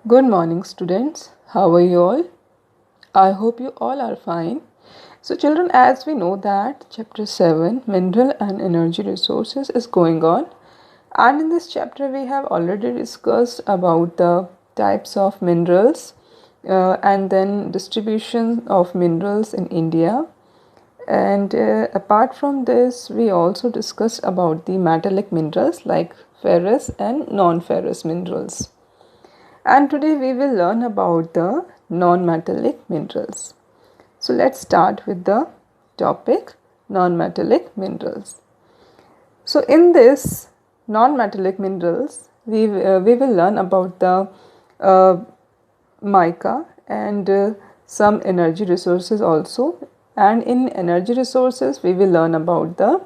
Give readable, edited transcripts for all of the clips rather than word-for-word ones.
Good morning, students. How are you all? I hope you all are fine. So, children, as we know that chapter 7, Mineral and Energy Resources, is going on, and in this chapter, we have already discussed about the types of minerals and then distribution of minerals in India. And apart from this, we also discussed about the metallic minerals like ferrous and non ferrous minerals. And today we will learn about the non-metallic minerals. So let's start with the topic non-metallic minerals. So in this non-metallic minerals, we will learn about the uh, mica and some energy resources also. And in energy resources, we will learn about the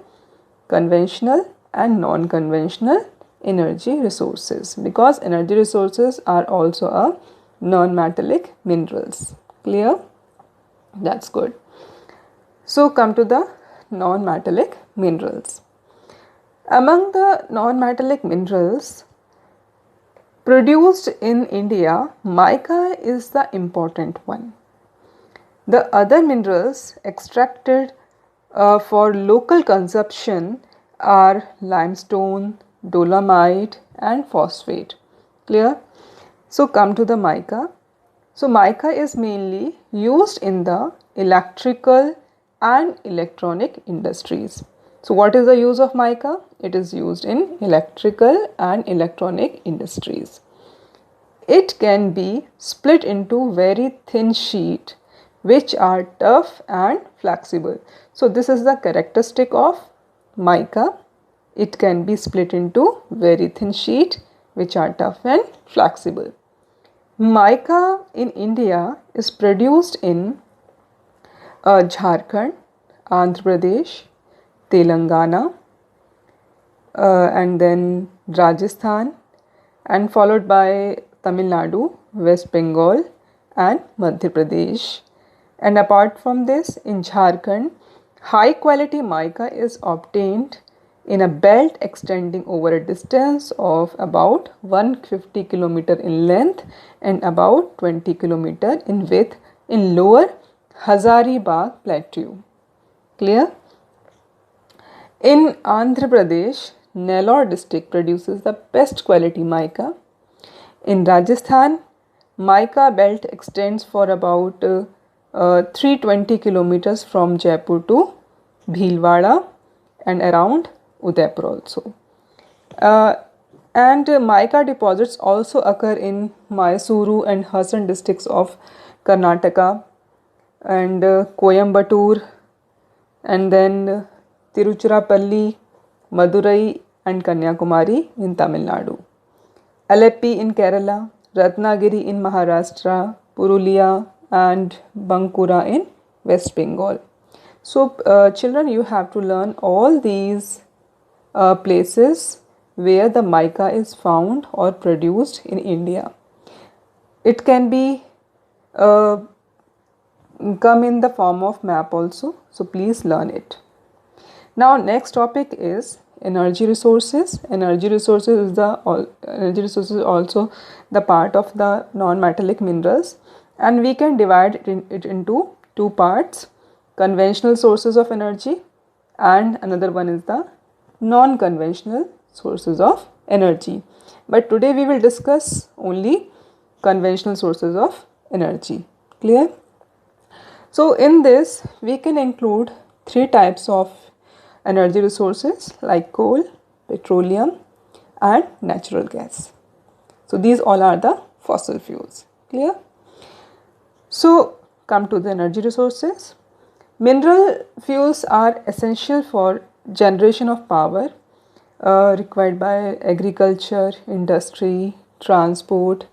conventional and non-conventional energy resources, because energy resources are also a non-metallic minerals. Clear? That's good. So come to the non-metallic minerals. Among the non-metallic minerals produced in India, mica is the important one. The other minerals extracted for local consumption are limestone, dolomite, and phosphate. Clear? So, come to the mica. So, mica is mainly used in the electrical and electronic industries. So, what is the use of mica? It is used in electrical and electronic industries. It can be split into very thin sheet which are tough and flexible. So this is the characteristic of mica. It can be split into very thin sheet which are tough and flexible. Mica in India is produced in Jharkhand, Andhra Pradesh, Telangana, and then Rajasthan, and followed by Tamil Nadu, West Bengal, and Madhya Pradesh. And apart from this, in Jharkhand, high quality mica is obtained in a belt extending over a distance of about 150 km in length and about 20 km in width in lower Hazaribagh plateau. Clear? In Andhra Pradesh, Nellore district produces the best quality mica. In Rajasthan, mica belt extends for about 320 kilometers from Jaipur to Bhilwara and around Udaipur also. And mica deposits also occur in Mysuru and Hassan districts of Karnataka, and Coimbatore, and then Tiruchirappalli, Madurai, and Kanyakumari in Tamil Nadu. Aleppi in Kerala, Ratnagiri in Maharashtra, Purulia, and Bankura in West Bengal. So, children, you have to learn all these places where the mica is found or produced in India. It can be come in the form of map also, so please learn it. Now, next topic is energy resources. Energy resources is also the part of the non-metallic minerals, and we can divide it into two parts: conventional sources of energy, and another one is the non-conventional sources of energy. But today we will discuss only conventional sources of energy. Clear? So in this we can include three types of energy resources like coal, petroleum, and natural gas. So these all are the fossil fuels. Clear? So come to the energy resources. Mineral fuels are essential for generation of power required by agriculture, industry, transport,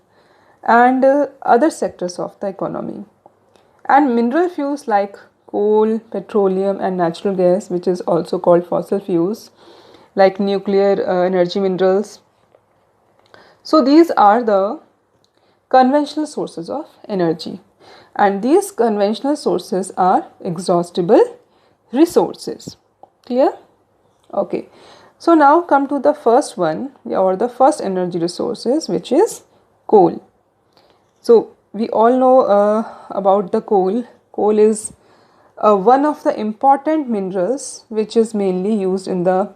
and other sectors of the economy. And mineral fuels like coal, petroleum, and natural gas, which is also called fossil fuels, like nuclear energy minerals. So these are the conventional sources of energy, and these conventional sources are exhaustible resources. Clear? Okay. So now come to the first one, or the first energy resources, which is coal. So we all know about the coal. Coal is one of the important minerals which is mainly used in the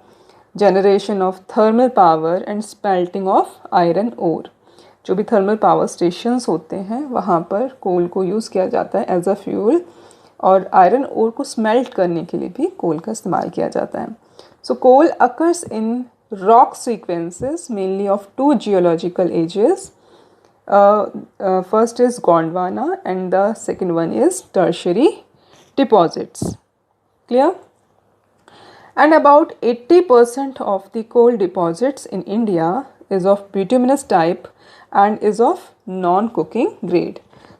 generation of thermal power and smelting of iron ore. जो भी thermal power stations होते हैं वहाँ पर कोल को use किया जाता है एज अ फ्यूल, और आयरन ओर को स्मेल्ट करने के लिए भी कोल का इस्तेमाल किया जाता है. So coal occurs in rock sequences mainly of two geological ages. First is Gondwana and the second one is tertiary deposits. Clear? And about 80% of the coal deposits in India is of bituminous type and is of non-cooking grade.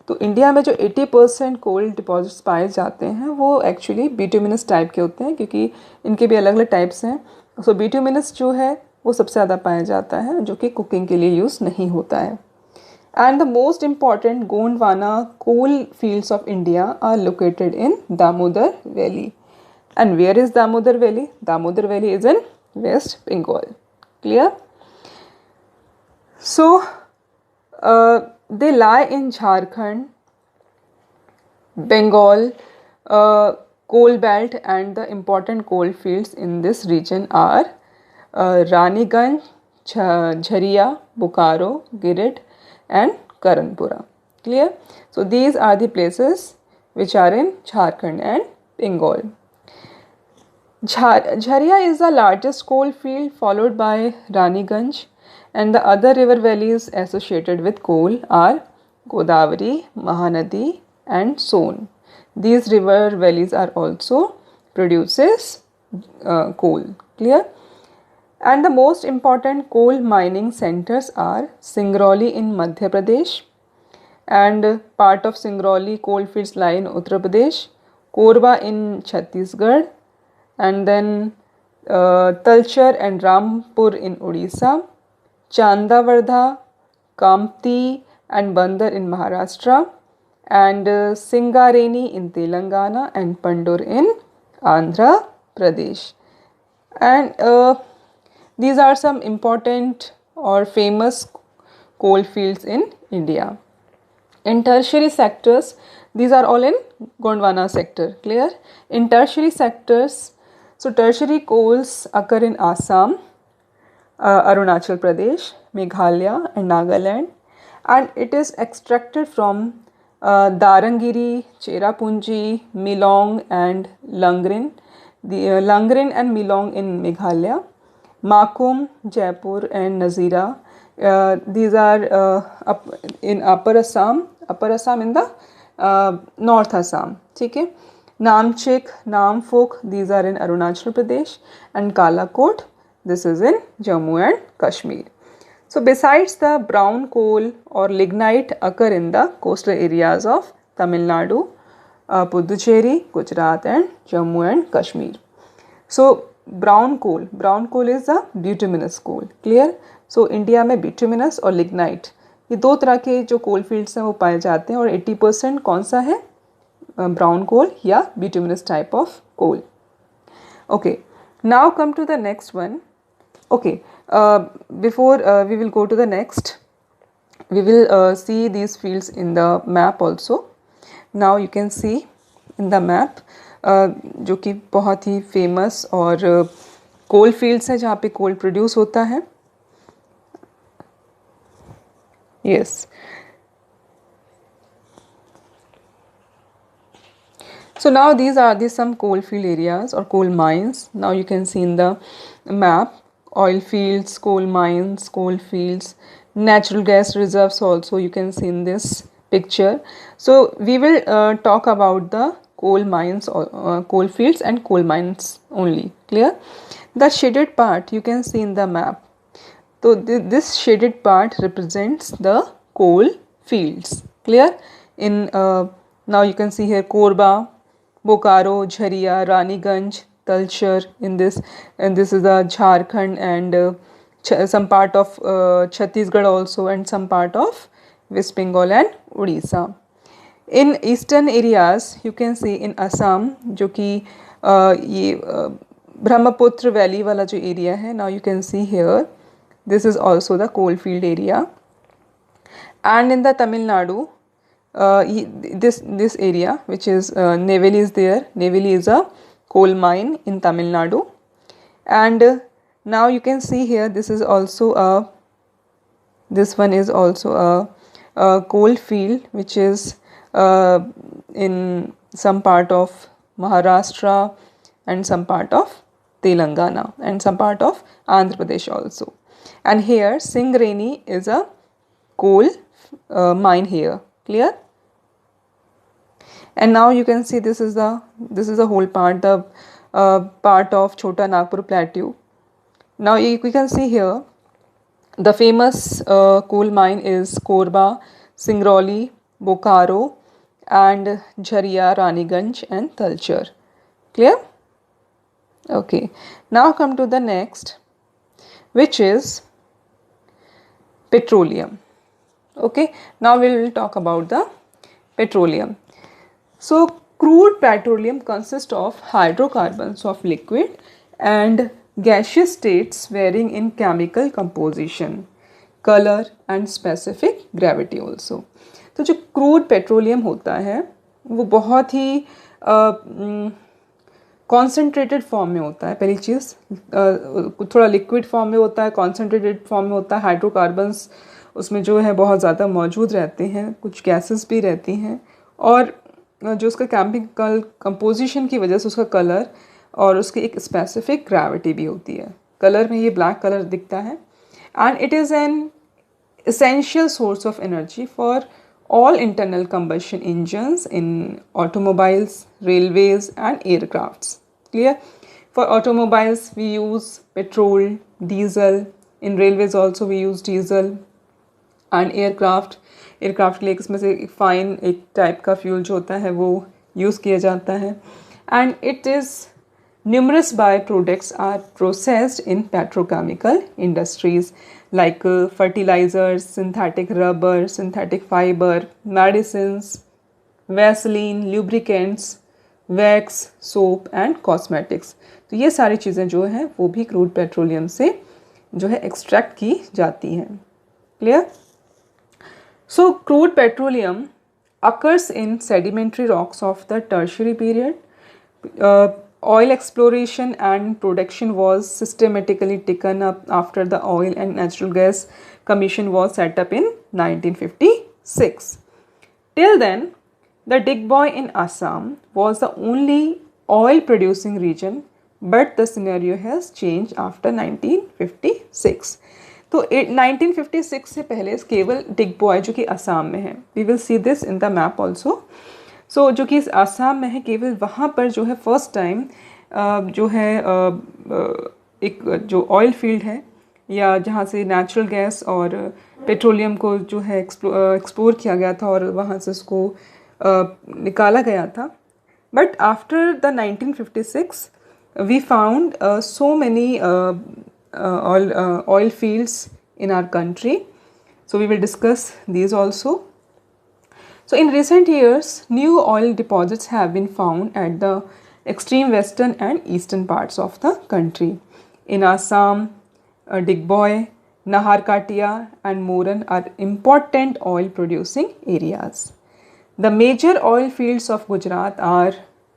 तो India में जो 80% कोल deposits पाए जाते हैं वो actually bituminous type के होते हैं, क्योंकि इनके भी अलग अलग टाइप्स हैं. सो बिटुमिनस जो है वो सबसे ज़्यादा पाया जाता है, जो कि कुकिंग के लिए यूज़ नहीं होता है. And the most important Gondwana coal fields of India are located in Damodar Valley. And where is Damodar Valley? Damodar Valley is in West Bengal. Clear? So, they lie in Jharkhand, Bengal, coal belt, and the important coal fields in this region are Raniganj, Jharia, Bokaro, Girit, and Karanpura. Clear? So these are the places which are in Jharkhand and Bengal. Jharia is the largest coal field, followed by Raniganj, and the other river valleys associated with coal are Godavari, Mahanadi, and Son. These river valleys are also produces coal. Clear? And the most important coal mining centers are Singrauli in Madhya Pradesh, and part of Singrauli coal fields lie in Uttar Pradesh, Korba in Chhattisgarh, and then Talcher and Rampur in Odisha, Chandavardha, Kampti and Bandar in Maharashtra, and Singareni in Telangana, and Pandur in Andhra Pradesh. And these are some important or famous coal fields in India. In tertiary sectors, these are all in Gondwana sector. Clear? In tertiary sectors, so tertiary coals occur in Assam, Arunachal Pradesh, Meghalaya and Nagaland, and it is extracted from Darangiri, Cherrapunji, Milong and Langrin. The Langrin and Milong in Meghalaya, Makum, Jaipur and Nazira. These are in Upper Assam in the North Assam. ठीक है. Namchik, Namphuk, these are in Arunachal Pradesh, and Kalakot, this is in Jammu and Kashmir. So besides the brown coal or lignite occur in the coastal areas of Tamil Nadu, Puducherry, Gujarat and Jammu and Kashmir. So brown coal is a bituminous coal. Clear? So India में bituminous और lignite ये दो तरह के जो कोल fields हैं वो पाए जाते हैं, और 80% कौन सा है? ब्राउन कोल या bituminous type of coal. Okay, now come to the next one. Okay, before we will go to the next, we will see these fields in the map also. Now you can see in the map जो कि बहुत ही famous और कोल fields है जहाँ पे कोल produce होता है. Yes, so now these are the some coal field areas or coal mines. Now you can see in the map oil fields, coal mines, coal fields, natural gas reserves also you can see in this picture. So we will talk about the coal mines or coal fields and coal mines only. Clear? The shaded part you can see in the map. So this shaded part represents the coal fields. Clear? In now you can see here Korba, Bokaro, Jharia, Raniganj, Talcher in this, and this is the Jharkhand and some part of Chhattisgarh also, and some part of West Bengal and Odisha. In eastern areas you can see in Assam जो कि ये Brahmaputra valley वाला जो area है. Now you can see here this is also the coal field area. And in the Tamil Nadu, this area which is Neyveli is there. Neyveli is a coal mine in Tamil Nadu, and now you can see here this is also a this one is also a coal field which is in some part of Maharashtra and some part of Telangana and some part of Andhra Pradesh also. And here Singareni is a coal mine here. Clear? And now you can see this is the whole part, the part of Chota Nagpur Plateau. Now we can see here the famous coal mine is Korba, Singrauli, Bokaro, and Jharia, Raniganj, and Talcher. Clear? Okay. Now come to the next, which is petroleum. Okay. Now we will talk about the petroleum. So crude petroleum consists of hydrocarbons of liquid and gaseous states varying in chemical composition, color and specific gravity also. तो जो crude petroleum होता है वो बहुत ही concentrated form में होता है. पहली चीज़ थोड़ा लिक्विड फॉर्म में होता है, कॉन्सेंट्रेटेड फॉर्म में होता है. हाइड्रोकार्बन्स उसमें जो है बहुत ज़्यादा मौजूद रहते हैं, कुछ गैसेस भी रहती हैं, और जो उसका केमिकल कंपोजिशन की वजह से उसका कलर और उसकी एक स्पेसिफिक ग्रेविटी भी होती है. कलर में ये ब्लैक कलर दिखता है. And it is an essential source of energy for all internal combustion engines in automobiles, railways and aircrafts. Clear? For automobiles we use petrol, diesel. In railways also we use diesel. And aircraft के लिए इसमें से fine एक type का fuel जो होता है वो यूज़ किया जाता है. And it is numerous byproducts are processed in petrochemical industries like fertilizers, synthetic rubber, synthetic fiber, medicines, Vaseline, lubricants, wax, soap and cosmetics. तो ये सारी चीज़ें जो हैं वो भी क्रूड पेट्रोलियम से जो है एक्सट्रैक्ट की जाती हैं. Clear? So crude petroleum occurs in sedimentary rocks of the tertiary period. Oil exploration and production was systematically taken up after the Oil and Natural Gas Commission was set up in 1956. Till then, the Digboy in Assam was the only oil producing region, but the scenario has changed after 1956. तो 1956 से पहले केवल डिगबॉय जो कि असम में है, we will see this so the map also. सो जो कि असम में है, केवल वहाँ पर जो है फर्स्ट टाइम जो है एक जो ऑयल फील्ड है या जहाँ से नेचुरल गैस और पेट्रोलियम को जो है एक्सप्लोर किया गया था और वहाँ से उसको निकाला गया था. But after the 1956 we found so many oil fields in our country. So we will discuss these also. So in recent years, new oil deposits have been found at the extreme western and eastern parts of the country. In Assam, Digboy, Naharkatia and Moran are important oil producing areas. The major oil fields of Gujarat are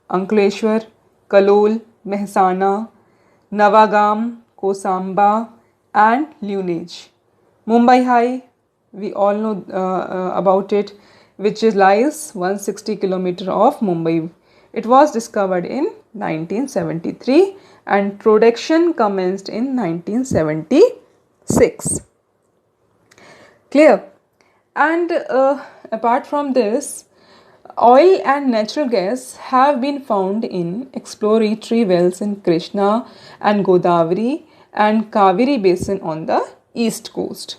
Ankleshwar, Kalol, Mehsana, Navagam, Kosamba and Lunage. Mumbai High, we all know about it, which lies 160 km off Mumbai. It was discovered in 1973 and production commenced in 1976. Clear? And apart from this, oil and natural gas have been found in exploratory wells in Krishna and Godavari and Kaveri basin on the east coast.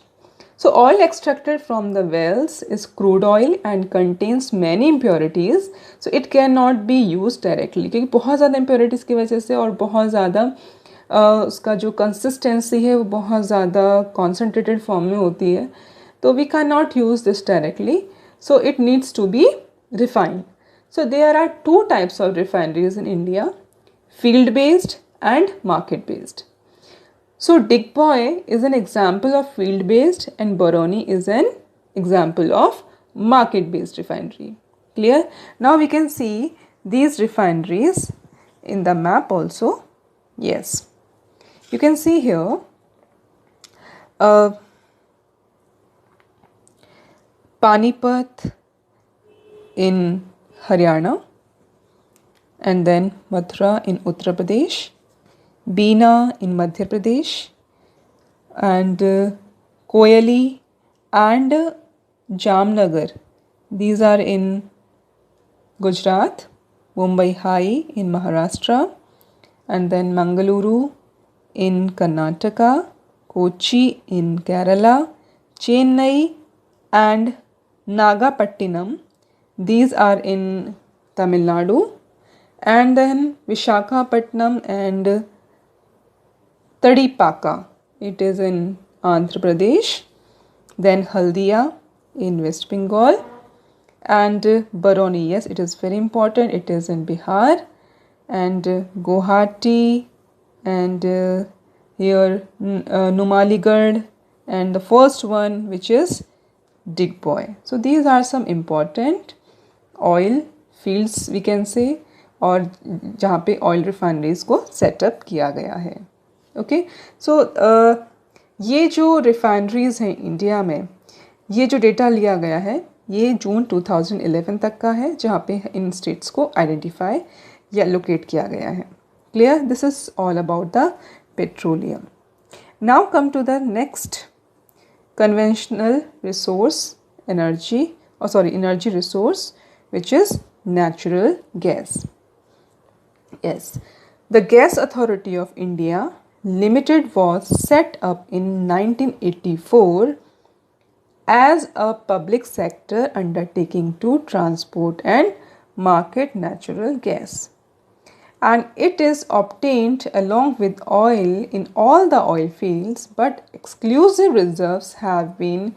So oil extracted from the wells is crude oil and contains many impurities, so it cannot be used directly क्योंकि बहुत ज़्यादा impurities की वजह से और बहुत ज़्यादा उसका जो consistency है वो बहुत ज़्यादा concentrated form में होती है, तो we cannot use this directly, so it needs to be refined. So there are two types of refineries in India, field based and market based. So Digboy is an example of field based and Barauni is an example of market based refinery. Clear? Now we can see these refineries in the map also. Yes, you can see here Panipat in Haryana, and then Mathura in Uttar Pradesh, Bina in Madhya Pradesh, and Koyali and Jamnagar. These are in Gujarat, Mumbai High in Maharashtra, and then Mangaluru in Karnataka, Kochi in Kerala, Chennai and Nagapattinam. These are in Tamil Nadu, and then Vishakhapatnam and Tadipaka, it is in Andhra Pradesh, then Haldia in West Bengal, and Barauni, yes, it is very important, it is in Bihar, and Guwahati, and here Numaligarh, and the first one which is Digboy. So these are some important oil fields we can say, और जहाँ पे oil refineries को setup किया गया है. Okay, सो ये जो refineries हैं इंडिया में, ये जो डेटा लिया गया है ये जून 2011 तक का है, जहाँ पे इन स्टेट्स को आइडेंटिफाई या लोकेट किया गया है. Clear? This is all about the petroleum. Now come to the next conventional resource energy, energy resource, which is natural gas. Yes, the Gas Authority of India Limited was set up in 1984 as a public sector undertaking to transport and market natural gas, and it is obtained along with oil in all the oil fields, but exclusive reserves have been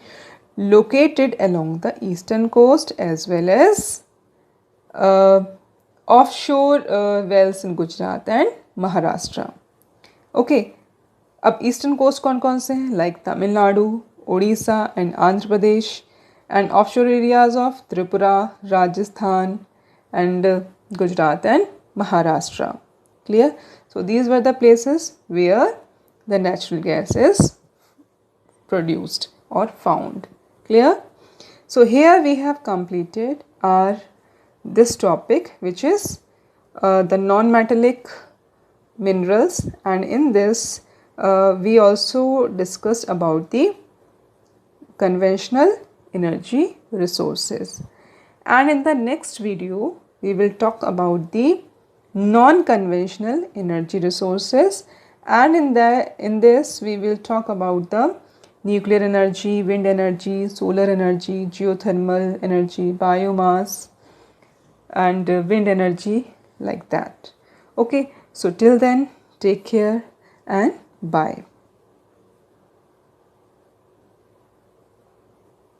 located along the eastern coast as well as offshore wells in Gujarat and Maharashtra. Okay, अब eastern coast कौन कौन से हैं? Like Tamil Nadu, Orissa and Andhra Pradesh, and offshore areas of Tripura, Rajasthan and Gujarat and Maharashtra. Clear? So these were the places where the natural gas is produced or found. Clear? So here we have completed our this topic, which is the non-metallic minerals, and in this we also discussed about the conventional energy resources, and in the next video we will talk about the non-conventional energy resources, and in this we will talk about the nuclear energy, wind energy, solar energy, geothermal energy, biomass and wind energy, like that. Okay, so till then, take care and bye.